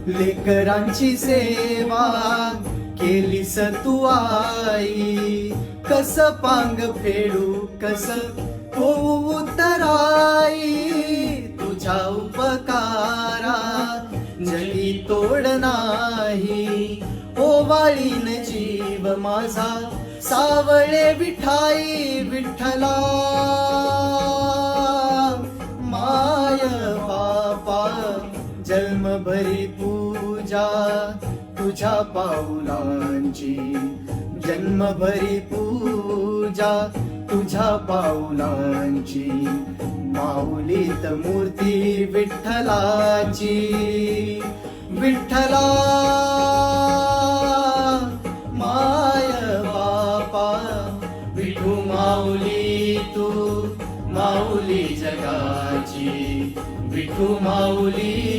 लेकरांची सेवा केलीस तू आई, कस पांग फेडू कस होऊ उतराई, तुझ्या उपकारा जगी तोड नाही, ओवाळीन जीव माझा सावळे विठाई विठ्ठला. माय बापा जन्मभरी पूजा तुझ्या पाऊलांची, जन्मभरी पूजा तुझ्या पाऊलांची, माऊलीत मूर्ती विठ्ठलाची. विठ्ठला माय बापा विठू माऊली तू, माऊली जगाची विठू माऊली